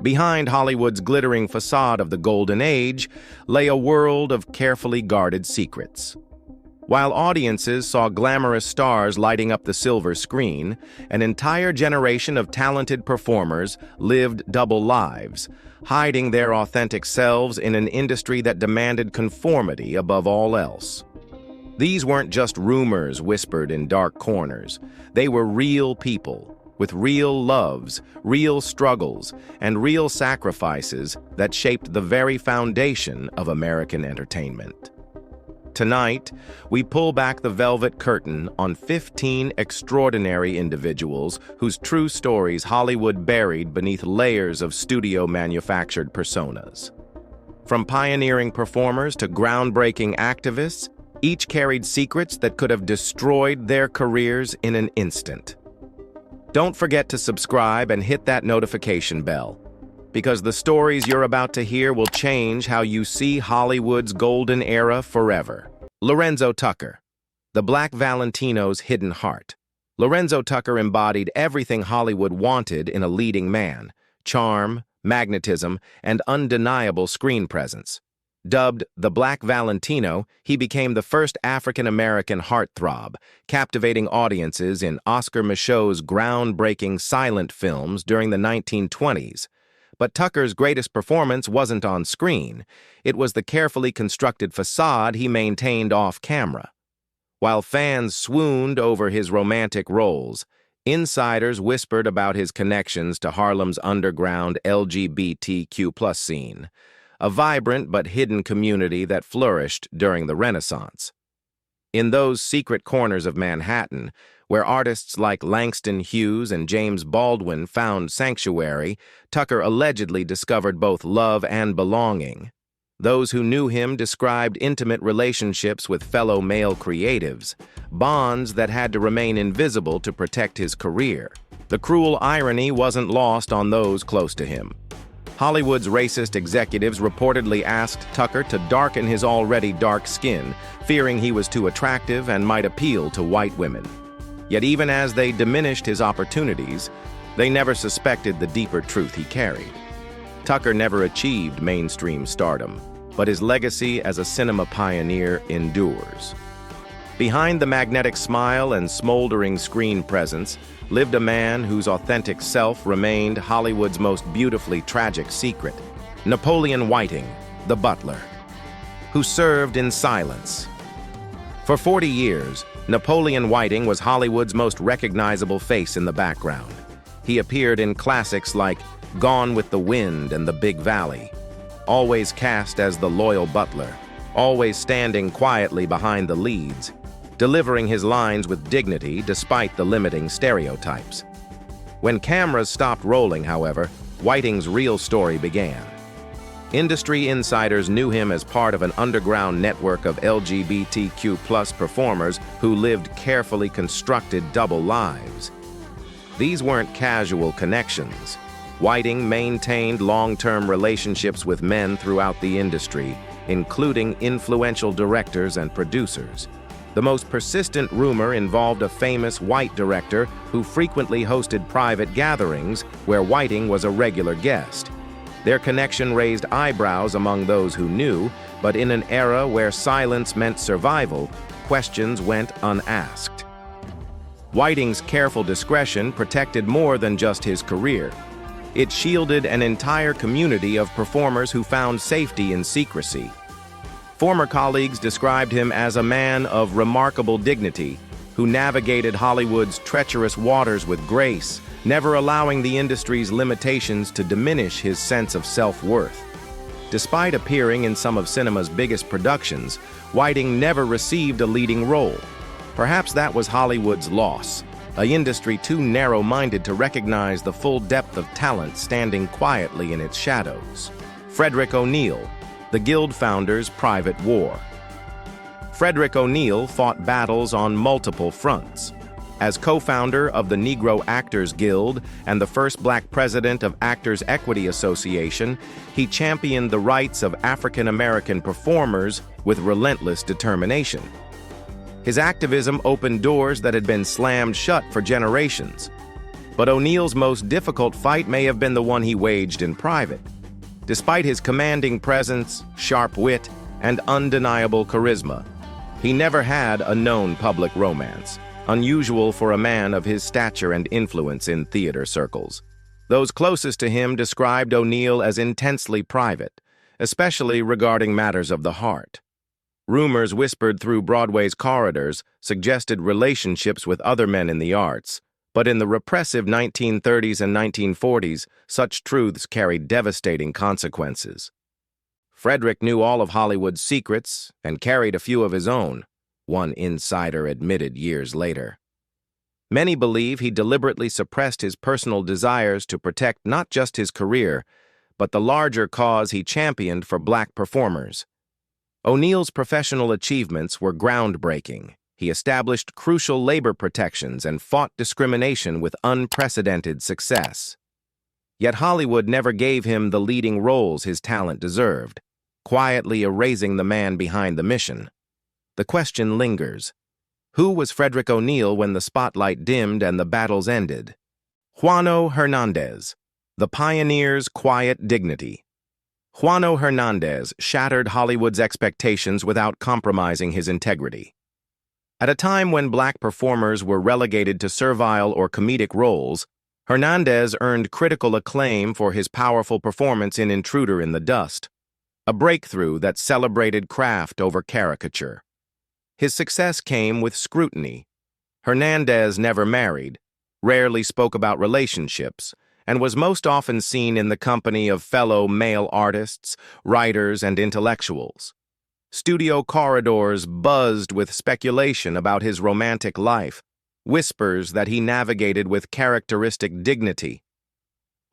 Behind Hollywood's glittering facade of the Golden Age lay a world of carefully guarded secrets. While audiences saw glamorous stars lighting up the silver screen, an entire generation of talented performers lived double lives, hiding their authentic selves in an industry that demanded conformity above all else. These weren't just rumors whispered in dark corners. They were real people, with real loves, real struggles, and real sacrifices that shaped the very foundation of American entertainment. Tonight, we pull back the velvet curtain on 15 extraordinary individuals whose true stories Hollywood buried beneath layers of studio-manufactured personas. From pioneering performers to groundbreaking activists, each carried secrets that could have destroyed their careers in an instant. Don't forget to subscribe and hit that notification bell, because the stories you're about to hear will change how you see Hollywood's golden era forever. Lorenzo Tucker, the Black Valentino's hidden heart. Lorenzo Tucker embodied everything Hollywood wanted in a leading man: charm, magnetism, and undeniable screen presence. Dubbed the Black Valentino, he became the first African-American heartthrob, captivating audiences in Oscar Micheaux's groundbreaking silent films during the 1920s. But Tucker's greatest performance wasn't on screen. It was the carefully constructed facade he maintained off-camera. While fans swooned over his romantic roles, insiders whispered about his connections to Harlem's underground LGBTQ+ scene, a vibrant but hidden community that flourished during the Renaissance. In those secret corners of Manhattan, where artists like Langston Hughes and James Baldwin found sanctuary, Tucker allegedly discovered both love and belonging. Those who knew him described intimate relationships with fellow male creatives, bonds that had to remain invisible to protect his career. The cruel irony wasn't lost on those close to him. Hollywood's racist executives reportedly asked Tucker to darken his already dark skin, fearing he was too attractive and might appeal to white women. Yet even as they diminished his opportunities, they never suspected the deeper truth he carried. Tucker never achieved mainstream stardom, but his legacy as a cinema pioneer endures. Behind the magnetic smile and smoldering screen presence lived a man whose authentic self remained Hollywood's most beautifully tragic secret: Napoleon Whiting, the butler, who served in silence. For 40 years, Napoleon Whiting was Hollywood's most recognizable face in the background. He appeared in classics like Gone with the Wind and The Big Valley, always cast as the loyal butler, always standing quietly behind the leads, delivering his lines with dignity despite the limiting stereotypes. When cameras stopped rolling, however, Whiting's real story began. Industry insiders knew him as part of an underground network of LGBTQ+ performers who lived carefully constructed double lives. These weren't casual connections. Whiting maintained long-term relationships with men throughout the industry, including influential directors and producers. The most persistent rumor involved a famous white director who frequently hosted private gatherings where Whiting was a regular guest. Their connection raised eyebrows among those who knew, but in an era where silence meant survival, questions went unasked. Whiting's careful discretion protected more than just his career. It shielded an entire community of performers who found safety in secrecy. Former colleagues described him as a man of remarkable dignity, who navigated Hollywood's treacherous waters with grace, never allowing the industry's limitations to diminish his sense of self-worth. Despite appearing in some of cinema's biggest productions, Whiting never received a leading role. Perhaps that was Hollywood's loss, an industry too narrow-minded to recognize the full depth of talent standing quietly in its shadows. Frederick O'Neal, the Guild founder's private war. Frederick O'Neal fought battles on multiple fronts. As co-founder of the Negro Actors Guild and the first black president of Actors Equity Association, he championed the rights of African-American performers with relentless determination. His activism opened doors that had been slammed shut for generations. But O'Neal's most difficult fight may have been the one he waged in private. Despite his commanding presence, sharp wit, and undeniable charisma, he never had a known public romance, unusual for a man of his stature and influence in theater circles. Those closest to him described O'Neal as intensely private, especially regarding matters of the heart. Rumors whispered through Broadway's corridors suggested relationships with other men in the arts, but in the repressive 1930s and 1940s, such truths carried devastating consequences. Frederick knew all of Hollywood's secrets and carried a few of his own, one insider admitted years later. Many believe he deliberately suppressed his personal desires to protect not just his career, but the larger cause he championed for black performers. O'Neal's professional achievements were groundbreaking. He established crucial labor protections and fought discrimination with unprecedented success. Yet Hollywood never gave him the leading roles his talent deserved, quietly erasing the man behind the mission. The question lingers. Who was Frederick O'Neal when the spotlight dimmed and the battles ended? Juano Hernández, the pioneer's quiet dignity. Juano Hernández shattered Hollywood's expectations without compromising his integrity. At a time when black performers were relegated to servile or comedic roles, Hernández earned critical acclaim for his powerful performance in Intruder in the Dust, a breakthrough that celebrated craft over caricature. His success came with scrutiny. Hernández never married, rarely spoke about relationships, and was most often seen in the company of fellow male artists, writers, and intellectuals. Studio corridors buzzed with speculation about his romantic life, whispers that he navigated with characteristic dignity.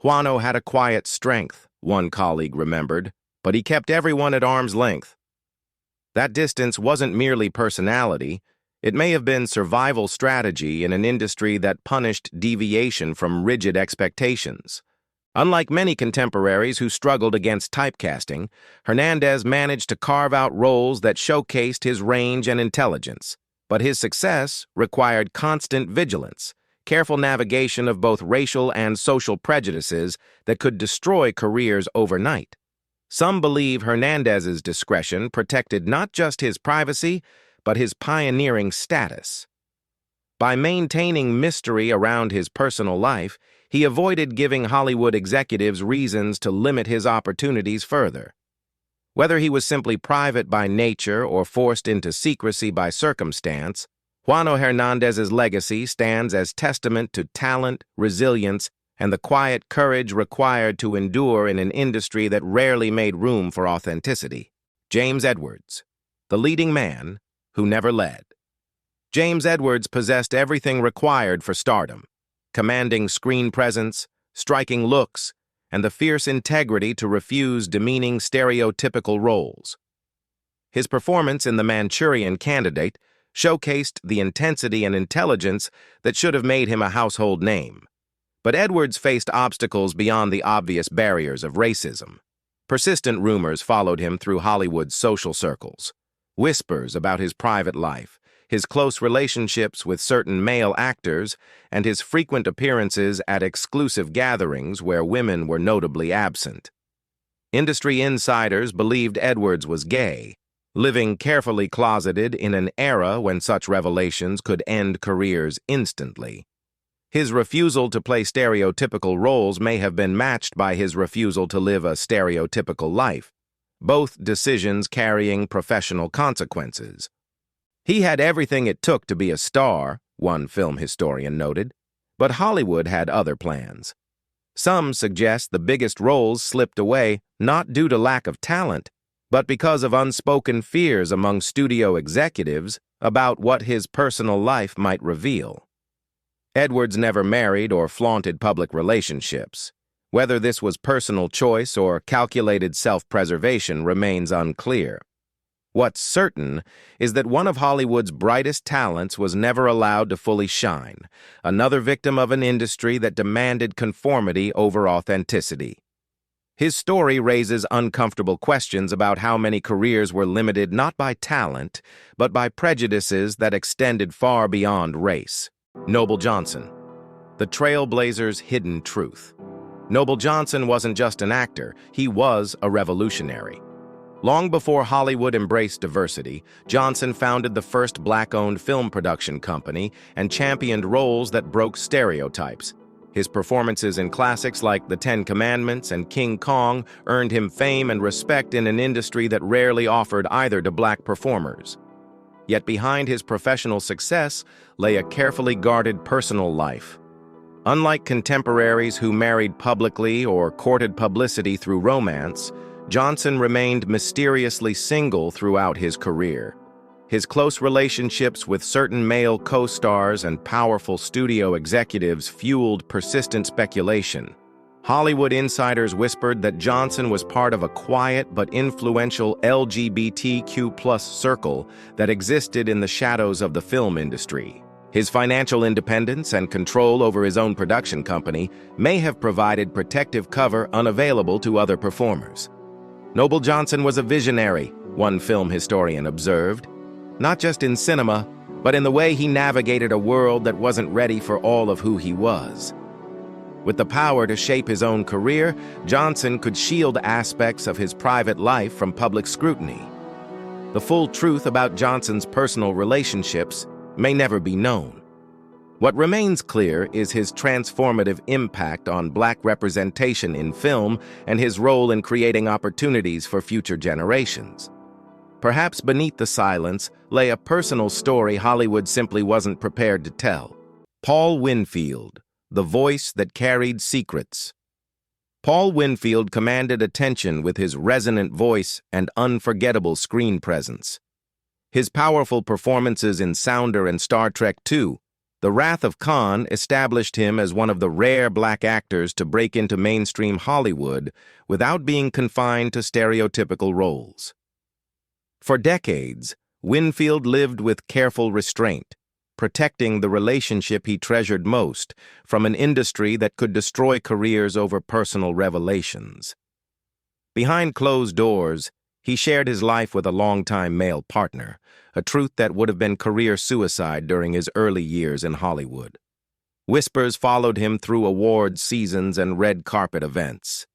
Juano had a quiet strength, one colleague remembered, but he kept everyone at arm's length. That distance wasn't merely personality, it may have been survival strategy in an industry that punished deviation from rigid expectations. Unlike many contemporaries who struggled against typecasting, Hernández managed to carve out roles that showcased his range and intelligence. But his success required constant vigilance, careful navigation of both racial and social prejudices that could destroy careers overnight. Some believe Hernández's discretion protected not just his privacy, but his pioneering status. By maintaining mystery around his personal life, he avoided giving Hollywood executives reasons to limit his opportunities further. Whether he was simply private by nature or forced into secrecy by circumstance, Juano Hernández's legacy stands as testament to talent, resilience, and the quiet courage required to endure in an industry that rarely made room for authenticity. James Edwards, the leading man who never led. James Edwards possessed everything required for stardom: commanding screen presence, striking looks, and the fierce integrity to refuse demeaning stereotypical roles. His performance in The Manchurian Candidate showcased the intensity and intelligence that should have made him a household name. But Edwards faced obstacles beyond the obvious barriers of racism. Persistent rumors followed him through Hollywood's social circles. Whispers about his private life, his close relationships with certain male actors, and his frequent appearances at exclusive gatherings where women were notably absent. Industry insiders believed Edwards was gay, living carefully closeted in an era when such revelations could end careers instantly. His refusal to play stereotypical roles may have been matched by his refusal to live a stereotypical life, both decisions carrying professional consequences. He had everything it took to be a star, one film historian noted, but Hollywood had other plans. Some suggest the biggest roles slipped away not due to lack of talent, but because of unspoken fears among studio executives about what his personal life might reveal. Edwards never married or flaunted public relationships. Whether this was personal choice or calculated self-preservation remains unclear. What's certain is that one of Hollywood's brightest talents was never allowed to fully shine, another victim of an industry that demanded conformity over authenticity. His story raises uncomfortable questions about how many careers were limited not by talent, but by prejudices that extended far beyond race. Noble Johnson. the trailblazer's hidden truth. Noble Johnson wasn't just an actor, he was a revolutionary. Long before Hollywood embraced diversity, Johnson founded the first black-owned film production company and championed roles that broke stereotypes. His performances in classics like The Ten Commandments and King Kong earned him fame and respect in an industry that rarely offered either to black performers. Yet behind his professional success lay a carefully guarded personal life. Unlike contemporaries who married publicly or courted publicity through romance, Johnson remained mysteriously single throughout his career. His close relationships with certain male co-stars and powerful studio executives fueled persistent speculation. Hollywood insiders whispered that Johnson was part of a quiet but influential LGBTQ+ circle that existed in the shadows of the film industry. His financial independence and control over his own production company may have provided protective cover unavailable to other performers. Noble Johnson was a visionary, one film historian observed, not just in cinema, but in the way he navigated a world that wasn't ready for all of who he was. With the power to shape his own career, Johnson could shield aspects of his private life from public scrutiny. The full truth about Johnson's personal relationships may never be known. What remains clear is his transformative impact on black representation in film and his role in creating opportunities for future generations. Perhaps beneath the silence lay a personal story Hollywood simply wasn't prepared to tell. Paul Winfield, the voice that carried secrets. Paul Winfield commanded attention with his resonant voice and unforgettable screen presence. His powerful performances in Sounder and Star Trek II, The Wrath of Khan, established him as one of the rare black actors to break into mainstream Hollywood without being confined to stereotypical roles. For decades, Winfield lived with careful restraint, protecting the relationship he treasured most from an industry that could destroy careers over personal revelations. Behind closed doors, he shared his life with a longtime male partner, a truth that would have been career suicide during his early years in Hollywood. Whispers followed him through awards seasons and red carpet events.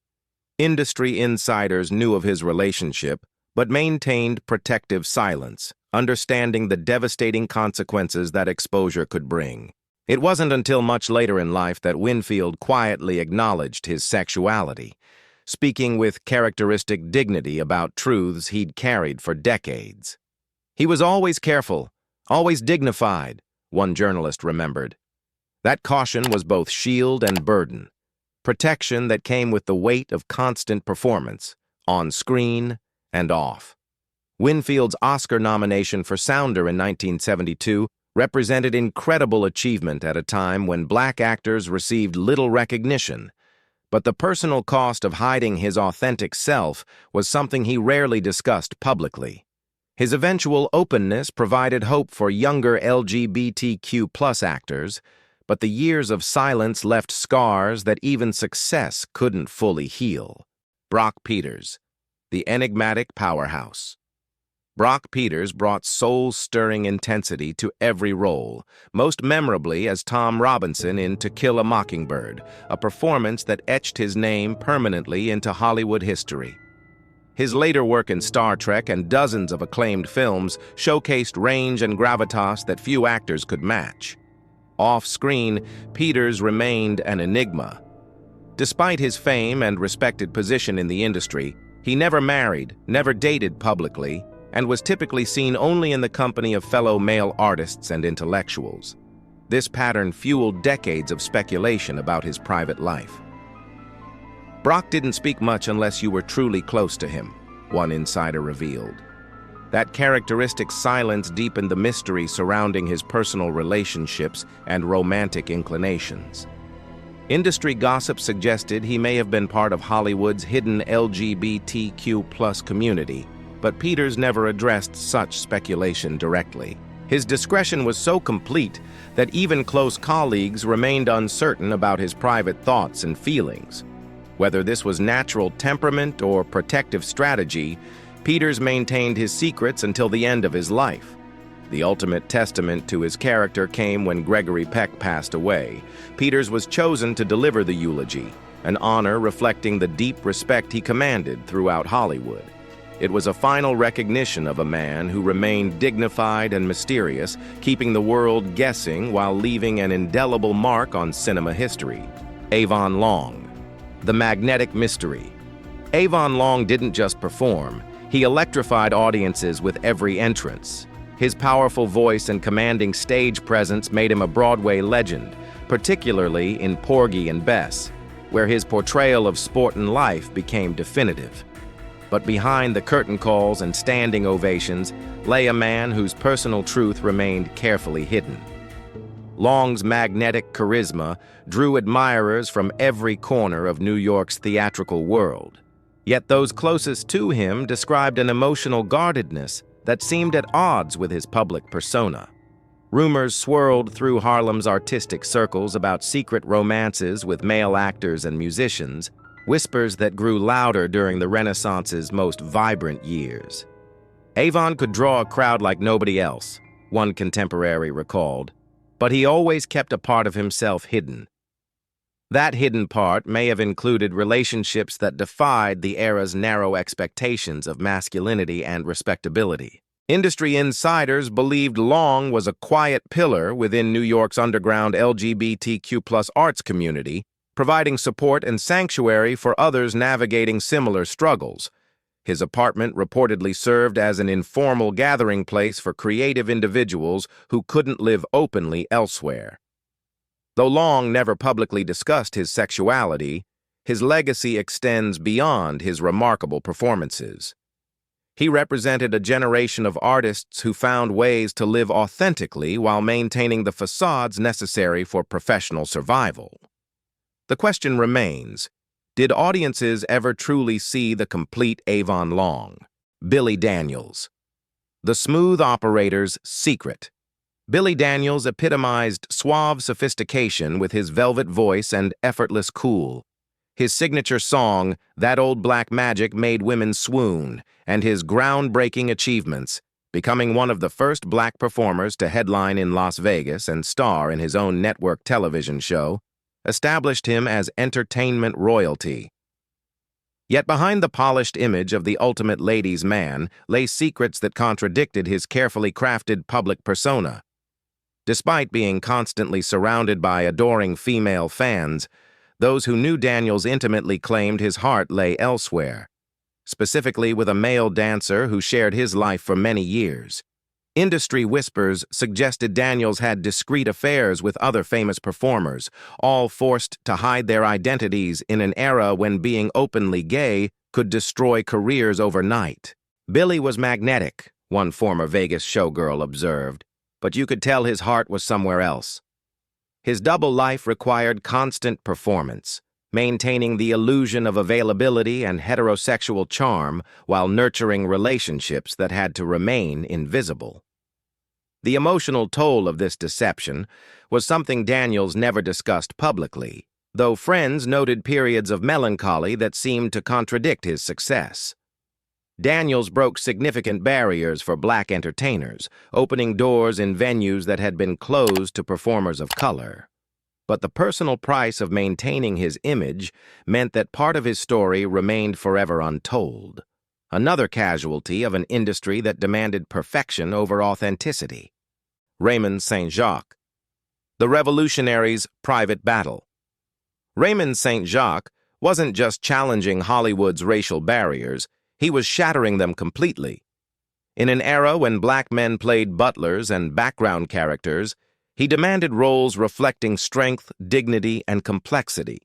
Industry insiders knew of his relationship, but maintained protective silence, understanding the devastating consequences that exposure could bring. It wasn't until much later in life that Winfield quietly acknowledged his sexuality, speaking with characteristic dignity about truths he'd carried for decades. He was always careful, always dignified, one journalist remembered. That caution was both shield and burden, protection that came with the weight of constant performance, on screen and off. Winfield's Oscar nomination for Sounder in 1972 represented incredible achievement at a time when black actors received little recognition, but the personal cost of hiding his authentic self was something he rarely discussed publicly. His eventual openness provided hope for younger LGBTQ+ actors, but the years of silence left scars that even success couldn't fully heal. Brock Peters, the enigmatic powerhouse. Brock Peters brought soul-stirring intensity to every role, most memorably as Tom Robinson in To Kill a Mockingbird, a performance that etched his name permanently into Hollywood history. His later work in Star Trek and dozens of acclaimed films showcased range and gravitas that few actors could match. Off-screen, Peters remained an enigma. Despite his fame and respected position in the industry, he never married, never dated publicly, and was typically seen only in the company of fellow male artists and intellectuals. This pattern fueled decades of speculation about his private life. Brock didn't speak much unless you were truly close to him, one insider revealed. That characteristic silence deepened the mystery surrounding his personal relationships and romantic inclinations. Industry gossip suggested he may have been part of Hollywood's hidden LGBTQ+ community, but Peters never addressed such speculation directly. His discretion was so complete that even close colleagues remained uncertain about his private thoughts and feelings. Whether this was natural temperament or protective strategy, Peters maintained his secrets until the end of his life. The ultimate testament to his character came when Gregory Peck passed away. Peters was chosen to deliver the eulogy, an honor reflecting the deep respect he commanded throughout Hollywood. It was a final recognition of a man who remained dignified and mysterious, keeping the world guessing while leaving an indelible mark on cinema history. Avon Long, the magnetic mystery. Avon Long didn't just perform, he electrified audiences with every entrance. His powerful voice and commanding stage presence made him a Broadway legend, particularly in Porgy and Bess, where his portrayal of sportin' life became definitive. But behind the curtain calls and standing ovations lay a man whose personal truth remained carefully hidden. Long's magnetic charisma drew admirers from every corner of New York's theatrical world. Yet those closest to him described an emotional guardedness that seemed at odds with his public persona. Rumors swirled through Harlem's artistic circles about secret romances with male actors and musicians, whispers that grew louder during the Renaissance's most vibrant years. Avon could draw a crowd like nobody else, one contemporary recalled, but he always kept a part of himself hidden. That hidden part may have included relationships that defied the era's narrow expectations of masculinity and respectability. Industry insiders believed Long was a quiet pillar within New York's underground LGBTQ+ arts community, providing support and sanctuary for others navigating similar struggles. His apartment reportedly served as an informal gathering place for creative individuals who couldn't live openly elsewhere. Though Long never publicly discussed his sexuality, his legacy extends beyond his remarkable performances. He represented a generation of artists who found ways to live authentically while maintaining the facades necessary for professional survival. The question remains, did audiences ever truly see the complete Avon Long? Billy Daniels. The smooth operator's secret. Billy Daniels epitomized suave sophistication with his velvet voice and effortless cool. His signature song, That Old Black Magic, made women swoon, and his groundbreaking achievements, becoming one of the first black performers to headline in Las Vegas and star in his own network television show, established him as entertainment royalty. Yet behind the polished image of the ultimate ladies' man lay secrets that contradicted his carefully crafted public persona. Despite being constantly surrounded by adoring female fans, those who knew Daniels intimately claimed his heart lay elsewhere, specifically with a male dancer who shared his life for many years. Industry whispers suggested Daniels had discreet affairs with other famous performers, all forced to hide their identities in an era when being openly gay could destroy careers overnight. Billy was magnetic, one former Vegas showgirl observed, but you could tell his heart was somewhere else. His double life required constant performance, maintaining the illusion of availability and heterosexual charm while nurturing relationships that had to remain invisible. The emotional toll of this deception was something Daniels never discussed publicly, though friends noted periods of melancholy that seemed to contradict his success. Daniels broke significant barriers for black entertainers, opening doors in venues that had been closed to performers of color. But the personal price of maintaining his image meant that part of his story remained forever untold, another casualty of an industry that demanded perfection over authenticity. Raymond St. Jacques. The Revolutionaries' Private Battle. Raymond St. Jacques wasn't just challenging Hollywood's racial barriers, he was shattering them completely. In an era when black men played butlers and background characters, he demanded roles reflecting strength, dignity, and complexity.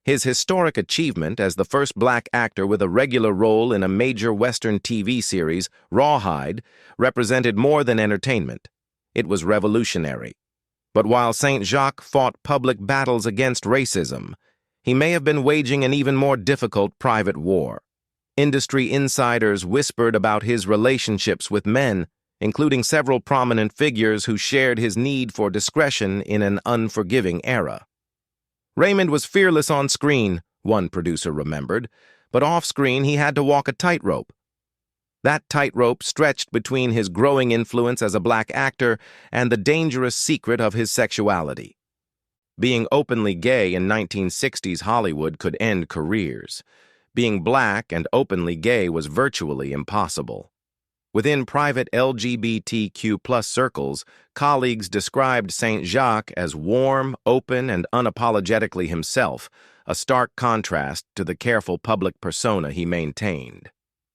His historic achievement as the first black actor with a regular role in a major Western TV series, Rawhide, represented more than entertainment. It was revolutionary. But while St. Jacques fought public battles against racism, he may have been waging an even more difficult private war. Industry insiders whispered about his relationships with men, including several prominent figures who shared his need for discretion in an unforgiving era. Raymond was fearless on screen, one producer remembered, but off-screen he had to walk a tightrope. That tightrope stretched between his growing influence as a black actor and the dangerous secret of his sexuality. Being openly gay in 1960s Hollywood could end careers. Being black and openly gay was virtually impossible. Within private LGBTQ+ circles, colleagues described St. Jacques as warm, open, and unapologetically himself, a stark contrast to the careful public persona he maintained.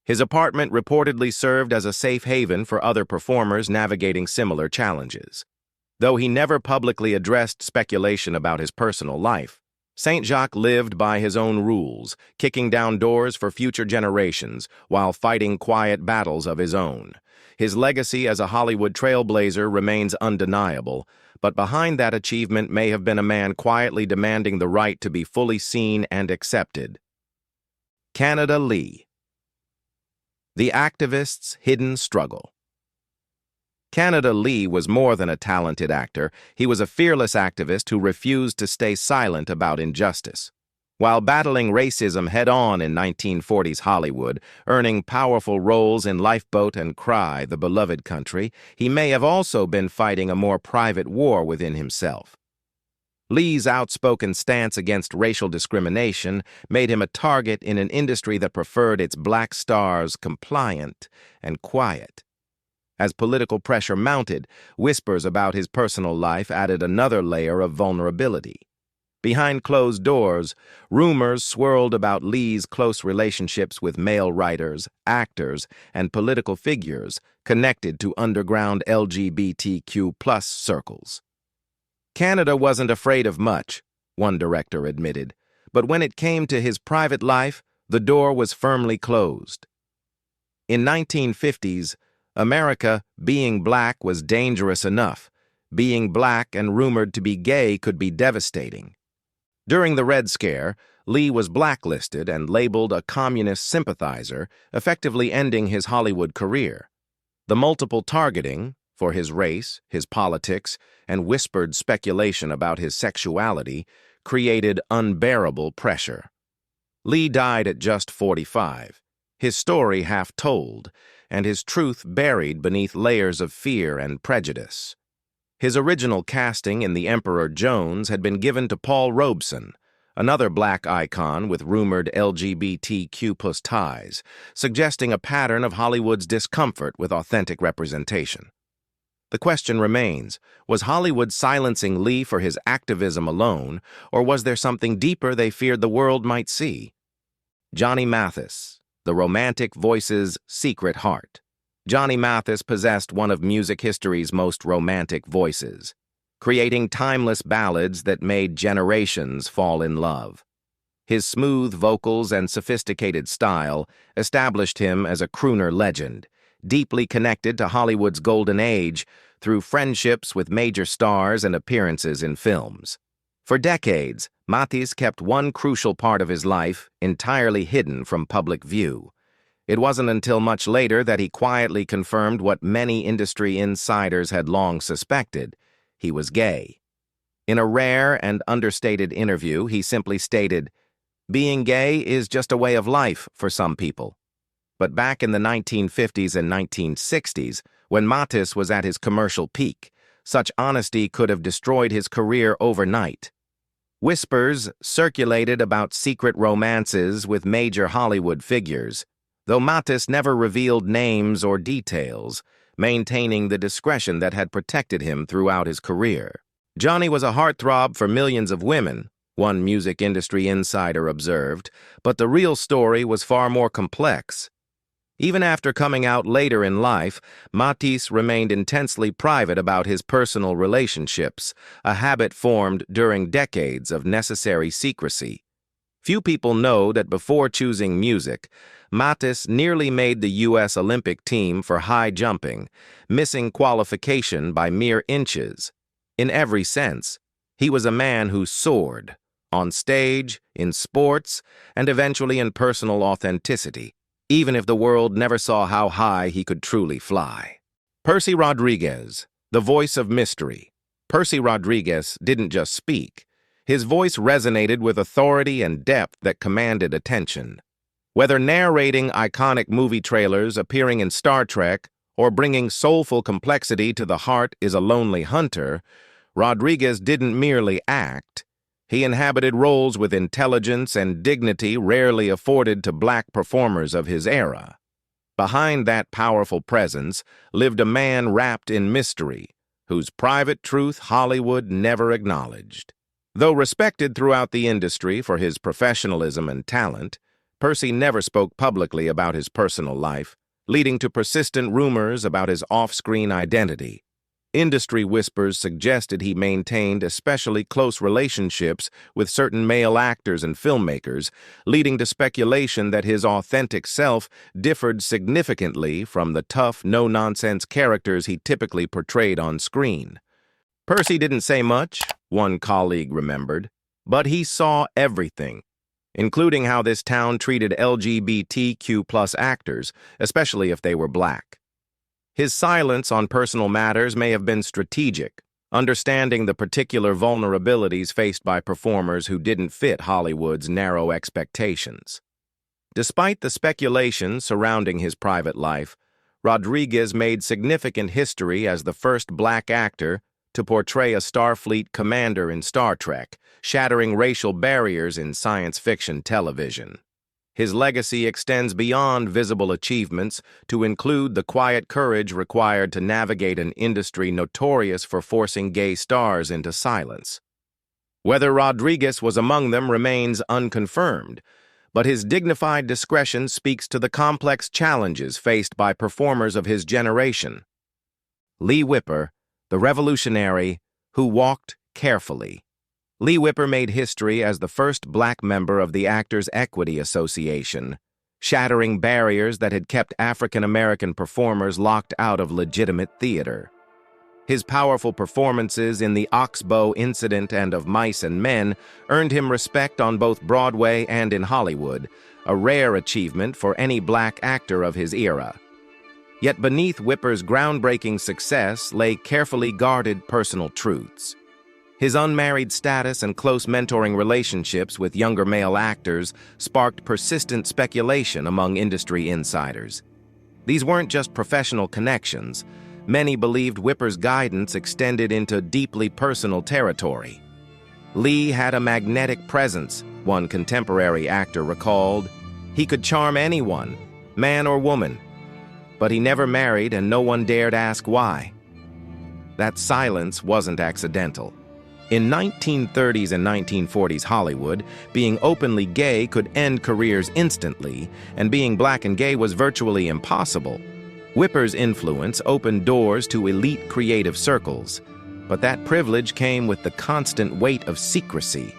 His apartment reportedly served as a safe haven for other performers navigating similar challenges. Though he never publicly addressed speculation about his personal life, St. Jacques lived by his own rules, kicking down doors for future generations while fighting quiet battles of his own. His legacy as a Hollywood trailblazer remains undeniable, but behind that achievement may have been a man quietly demanding the right to be fully seen and accepted. Canada Lee. The activist's hidden struggle. Canada Lee was more than a talented actor. He was a fearless activist who refused to stay silent about injustice. While battling racism head-on in 1940s Hollywood, earning powerful roles in Lifeboat and Cry, The Beloved Country, he may have also been fighting a more private war within himself. Lee's outspoken stance against racial discrimination made him a target in an industry that preferred its black stars compliant and quiet. As political pressure mounted, whispers about his personal life added another layer of vulnerability. Behind closed doors, rumors swirled about Lee's close relationships with male writers, actors, and political figures connected to underground LGBTQ+ circles. Canada wasn't afraid of much, one director admitted, but when it came to his private life, the door was firmly closed. In 1950s, America, being black was dangerous enough. Being black and rumored to be gay could be devastating. During the Red Scare, Lee was blacklisted and labeled a communist sympathizer, effectively ending his Hollywood career. The multiple targeting, for his race, his politics, and whispered speculation about his sexuality, created unbearable pressure. Lee died at just 45, his story half told, and his truth buried beneath layers of fear and prejudice. His original casting in The Emperor Jones had been given to Paul Robeson, another black icon with rumored LGBTQ+ ties, suggesting a pattern of Hollywood's discomfort with authentic representation. The question remains, was Hollywood silencing Lee for his activism alone, or was there something deeper they feared the world might see? Johnny Mathis, the romantic voice's secret heart. Johnny Mathis possessed one of music history's most romantic voices, creating timeless ballads that made generations fall in love. His smooth vocals and sophisticated style established him as a crooner legend, deeply connected to Hollywood's golden age through friendships with major stars and appearances in films. For decades, Mathis kept one crucial part of his life entirely hidden from public view. It wasn't until much later that he quietly confirmed what many industry insiders had long suspected: he was gay. In a rare and understated interview, he simply stated, "Being gay is just a way of life for some people." But back in the 1950s and 1960s, when Mathis was at his commercial peak, such honesty could have destroyed his career overnight. Whispers circulated about secret romances with major Hollywood figures, though Mathis never revealed names or details, maintaining the discretion that had protected him throughout his career. Johnny was a heartthrob for millions of women, one music industry insider observed, but the real story was far more complex. Even after coming out later in life, Mathis remained intensely private about his personal relationships, a habit formed during decades of necessary secrecy. Few people know that before choosing music, Mathis nearly made the U.S. Olympic team for high jumping, missing qualification by mere inches. In every sense, he was a man who soared, on stage, in sports, and eventually in personal authenticity, even if the world never saw how high he could truly fly. Percy Rodriguez, the voice of mystery. Percy Rodriguez didn't just speak. His voice resonated with authority and depth that commanded attention. Whether narrating iconic movie trailers, appearing in Star Trek, or bringing soulful complexity to the heart is a lonely hunter, Rodriguez didn't merely act. He inhabited roles with intelligence and dignity rarely afforded to black performers of his era. Behind that powerful presence lived a man wrapped in mystery, whose private truth Hollywood never acknowledged. Though respected throughout the industry for his professionalism and talent, Percy never spoke publicly about his personal life, leading to persistent rumors about his off-screen identity. Industry whispers suggested he maintained especially close relationships with certain male actors and filmmakers, leading to speculation that his authentic self differed significantly from the tough, no-nonsense characters he typically portrayed on screen. Percy didn't say much, one colleague remembered, but he saw everything, including how this town treated LGBTQ+ actors, especially if they were black. His silence on personal matters may have been strategic, understanding the particular vulnerabilities faced by performers who didn't fit Hollywood's narrow expectations. Despite the speculation surrounding his private life, Rodriguez made significant history as the first black actor to portray a Starfleet commander in Star Trek, shattering racial barriers in science fiction television. His legacy extends beyond visible achievements to include the quiet courage required to navigate an industry notorious for forcing gay stars into silence. Whether Rodriguez was among them remains unconfirmed, but his dignified discretion speaks to the complex challenges faced by performers of his generation. Lee Whipper, the revolutionary who walked carefully. Lee Whipper made history as the first black member of the Actors' Equity Association, shattering barriers that had kept African-American performers locked out of legitimate theater. His powerful performances in The Oxbow Incident and Of Mice and Men earned him respect on both Broadway and in Hollywood, a rare achievement for any black actor of his era. Yet beneath Whipper's groundbreaking success lay carefully guarded personal truths. His unmarried status and close mentoring relationships with younger male actors sparked persistent speculation among industry insiders. These weren't just professional connections. Many believed Whipper's guidance extended into deeply personal territory. Lee had a magnetic presence, one contemporary actor recalled. He could charm anyone, man or woman. But he never married and no one dared ask why. That silence wasn't accidental. In 1930s and 1940s Hollywood, being openly gay could end careers instantly, and being black and gay was virtually impossible. Whipper's influence opened doors to elite creative circles, but that privilege came with the constant weight of secrecy.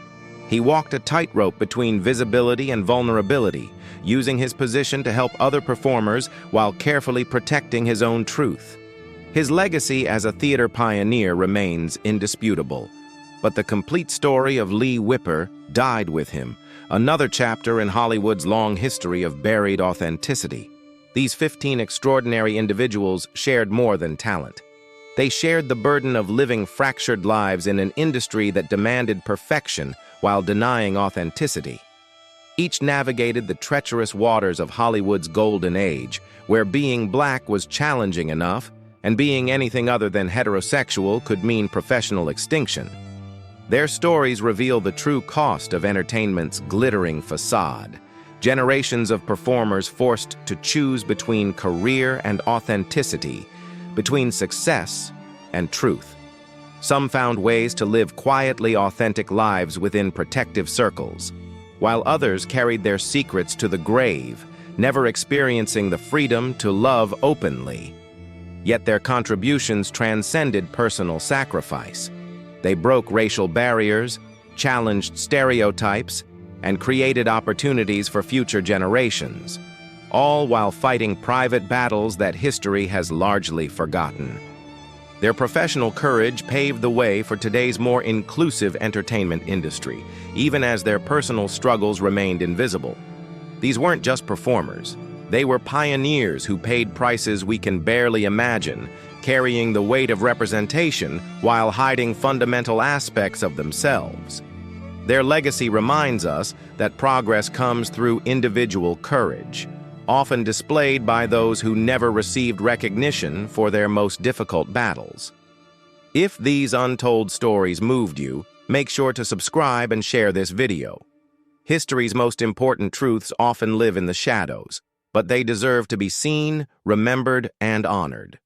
He walked a tightrope between visibility and vulnerability, using his position to help other performers while carefully protecting his own truth. His legacy as a theater pioneer remains indisputable. But the complete story of Lee Whipper died with him, another chapter in Hollywood's long history of buried authenticity. These 15 extraordinary individuals shared more than talent. They shared the burden of living fractured lives in an industry that demanded perfection while denying authenticity. Each navigated the treacherous waters of Hollywood's golden age, where being black was challenging enough, and being anything other than heterosexual could mean professional extinction. Their stories reveal the true cost of entertainment's glittering facade. Generations of performers forced to choose between career and authenticity, between success and truth. Some found ways to live quietly authentic lives within protective circles, while others carried their secrets to the grave, never experiencing the freedom to love openly. Yet their contributions transcended personal sacrifice. They broke racial barriers, challenged stereotypes, and created opportunities for future generations, all while fighting private battles that history has largely forgotten. Their professional courage paved the way for today's more inclusive entertainment industry, even as their personal struggles remained invisible. These weren't just performers. They were pioneers who paid prices we can barely imagine, carrying the weight of representation while hiding fundamental aspects of themselves. Their legacy reminds us that progress comes through individual courage, often displayed by those who never received recognition for their most difficult battles. If these untold stories moved you, make sure to subscribe and share this video. History's most important truths often live in the shadows, but they deserve to be seen, remembered, and honored.